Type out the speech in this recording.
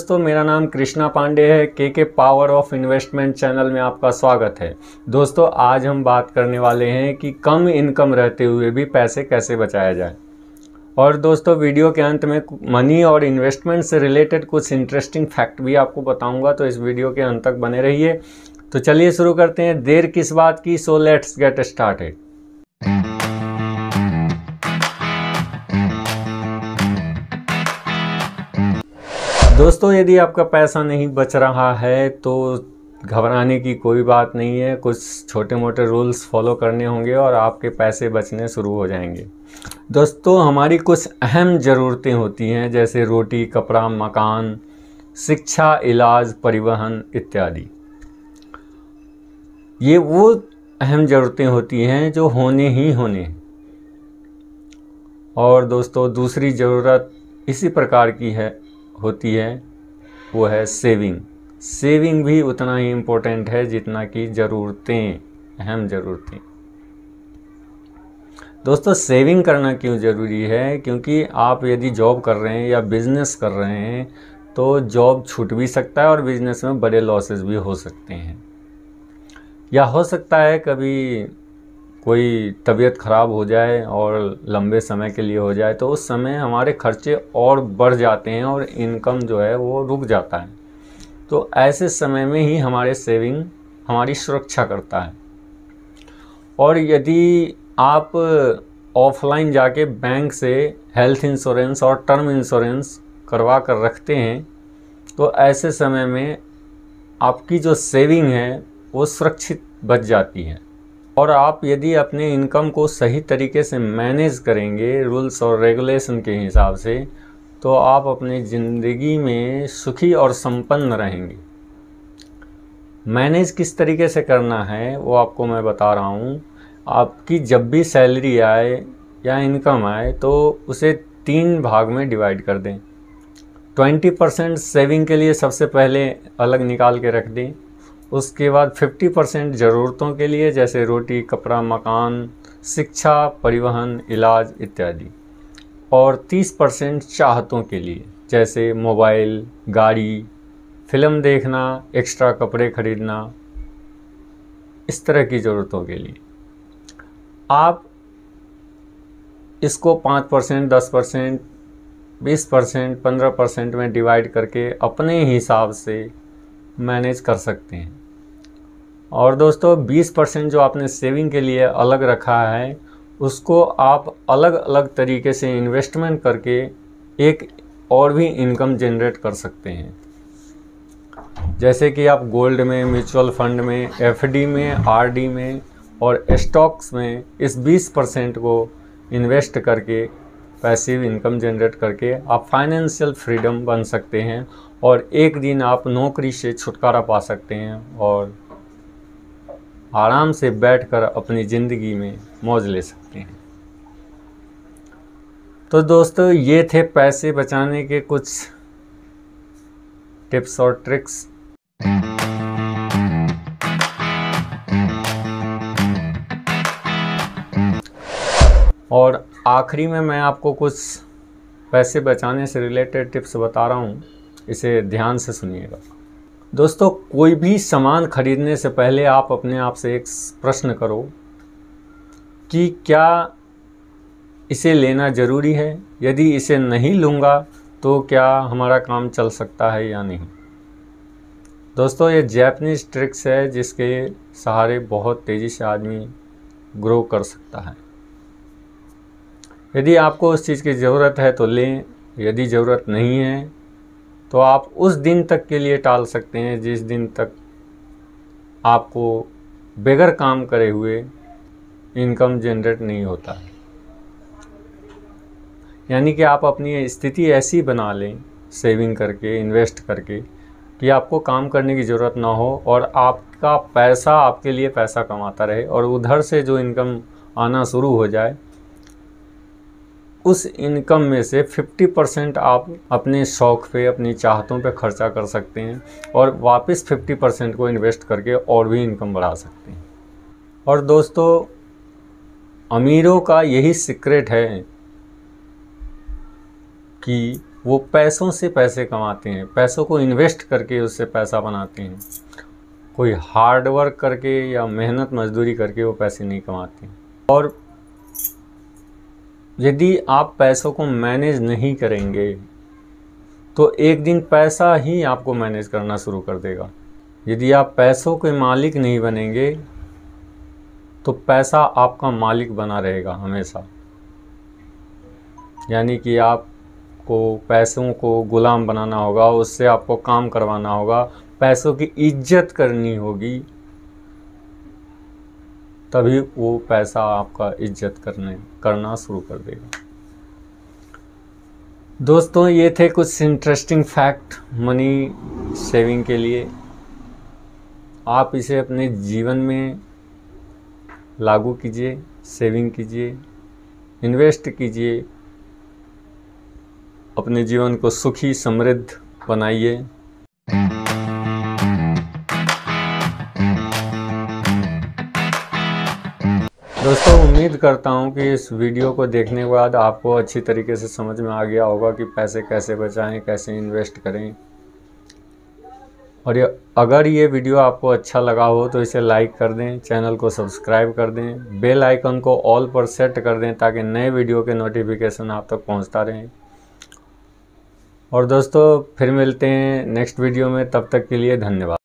दोस्तों, मेरा नाम कृष्णा पांडे है। के पावर ऑफ इन्वेस्टमेंट चैनल में आपका स्वागत है। दोस्तों, आज हम बात करने वाले हैं कि कम इनकम रहते हुए भी पैसे कैसे बचाया जाए। और दोस्तों, वीडियो के अंत में मनी और इन्वेस्टमेंट से रिलेटेड कुछ इंटरेस्टिंग फैक्ट भी आपको बताऊंगा, तो इस वीडियो के अंत तक बने रहिए। तो चलिए शुरू करते हैं, देर किस बात की। So let's get started. दोस्तों, यदि आपका पैसा नहीं बच रहा है तो घबराने की कोई बात नहीं है। कुछ छोटे मोटे रूल्स फॉलो करने होंगे और आपके पैसे बचने शुरू हो जाएंगे। दोस्तों, हमारी कुछ अहम ज़रूरतें होती हैं, जैसे रोटी, कपड़ा, मकान, शिक्षा, इलाज, परिवहन इत्यादि। ये वो अहम ज़रूरतें होती हैं जो होने ही होने। और दोस्तों, दूसरी ज़रूरत इसी प्रकार की होती है, वो है सेविंग। सेविंग भी उतना ही इम्पोर्टेंट है जितना कि ज़रूरतें, अहम ज़रूरतें। दोस्तों, सेविंग करना क्यों ज़रूरी है? क्योंकि आप यदि जॉब कर रहे हैं या बिज़नेस कर रहे हैं तो जॉब छूट भी सकता है और बिज़नेस में बड़े लॉसेस भी हो सकते हैं। या हो सकता है कभी कोई तबीयत ख़राब हो जाए और लंबे समय के लिए हो जाए, तो उस समय हमारे खर्चे और बढ़ जाते हैं और इनकम जो है वो रुक जाता है। तो ऐसे समय में ही हमारे सेविंग हमारी सुरक्षा करता है। और यदि आप ऑफलाइन जाके बैंक से हेल्थ इंश्योरेंस और टर्म इंश्योरेंस करवा कर रखते हैं तो ऐसे समय में आपकी जो सेविंग है वो सुरक्षित बच जाती है। और आप यदि अपने इनकम को सही तरीके से मैनेज करेंगे रूल्स और रेगुलेशन के हिसाब से, तो आप अपनी ज़िंदगी में सुखी और संपन्न रहेंगे। मैनेज किस तरीके से करना है वो आपको मैं बता रहा हूँ। आपकी जब भी सैलरी आए या इनकम आए तो उसे 3 भाग में डिवाइड कर दें। 20% सेविंग के लिए सबसे पहले अलग निकाल के रख दें। उसके बाद 50% ज़रूरतों के लिए, जैसे रोटी, कपड़ा, मकान, शिक्षा, परिवहन, इलाज इत्यादि। और 30% चाहतों के लिए, जैसे मोबाइल, गाड़ी, फिल्म देखना, एक्स्ट्रा कपड़े खरीदना, इस तरह की ज़रूरतों के लिए। आप इसको 5%, 10%, 20%, 15% में डिवाइड करके अपने हिसाब से मैनेज कर सकते हैं। और दोस्तों, 20% जो आपने सेविंग के लिए अलग रखा है उसको आप अलग अलग तरीके से इन्वेस्टमेंट करके एक और भी इनकम जनरेट कर सकते हैं। जैसे कि आप गोल्ड में, म्यूचुअल फंड में, एफडी में, आरडी में और स्टॉक्स में इस 20% को इन्वेस्ट करके पैसिव इनकम जनरेट करके आप फाइनेंशियल फ्रीडम बन सकते हैं और एक दिन आप नौकरी से छुटकारा पा सकते हैं और आराम से बैठकर अपनी ज़िंदगी में मौज ले सकते हैं। तो दोस्तों, ये थे पैसे बचाने के कुछ टिप्स और ट्रिक्स। और आखिरी में मैं आपको कुछ पैसे बचाने से रिलेटेड टिप्स बता रहा हूँ, इसे ध्यान से सुनिएगा। दोस्तों, कोई भी सामान खरीदने से पहले आप अपने आप से एक प्रश्न करो कि क्या इसे लेना ज़रूरी है? यदि इसे नहीं लूँगा तो क्या हमारा काम चल सकता है या नहीं? दोस्तों, ये जैपनीज ट्रिक्स है जिसके सहारे बहुत तेज़ी से आदमी ग्रो कर सकता है। यदि आपको उस चीज़ की ज़रूरत है तो लें, यदि ज़रूरत नहीं है तो आप उस दिन तक के लिए टाल सकते हैं जिस दिन तक आपको बगैर काम करे हुए इनकम जनरेट नहीं होता है। यानी कि आप अपनी स्थिति ऐसी बना लें सेविंग करके, इन्वेस्ट करके, कि आपको काम करने की ज़रूरत ना हो और आपका पैसा आपके लिए पैसा कमाता रहे और उधर से जो इनकम आना शुरू हो जाए उस इनकम में से 50% आप अपने शौक़ पे, अपनी चाहतों पे खर्चा कर सकते हैं और वापस 50% को इन्वेस्ट करके और भी इनकम बढ़ा सकते हैं। और दोस्तों, अमीरों का यही सीक्रेट है कि वो पैसों से पैसे कमाते हैं, पैसों को इन्वेस्ट करके उससे पैसा बनाते हैं। कोई हार्ड वर्क करके या मेहनत मजदूरी करके वो पैसे नहीं कमाते। और यदि आप पैसों को मैनेज नहीं करेंगे तो एक दिन पैसा ही आपको मैनेज करना शुरू कर देगा। यदि आप पैसों के मालिक नहीं बनेंगे तो पैसा आपका मालिक बना रहेगा हमेशा। यानी कि आपको पैसों को गुलाम बनाना होगा, उससे आपको काम करवाना होगा, पैसों की इज्जत करनी होगी, तभी वो पैसा आपका इज्जत करना शुरू कर देगा। दोस्तों, ये थे कुछ इंटरेस्टिंग फैक्ट मनी सेविंग के लिए। आप इसे अपने जीवन में लागू कीजिए, सेविंग कीजिए, इन्वेस्ट कीजिए, अपने जीवन को सुखी समृद्ध बनाइए। दोस्तों, उम्मीद करता हूं कि इस वीडियो को देखने के बाद आपको अच्छी तरीके से समझ में आ गया होगा कि पैसे कैसे बचाएं, कैसे इन्वेस्ट करें। और अगर ये वीडियो आपको अच्छा लगा हो तो इसे लाइक कर दें, चैनल को सब्सक्राइब कर दें, बेल आइकन को ऑल पर सेट कर दें ताकि नए वीडियो के नोटिफिकेशन आप तक पहुंचता रहें। और दोस्तों, फिर मिलते हैं नेक्स्ट वीडियो में, तब तक के लिए धन्यवाद।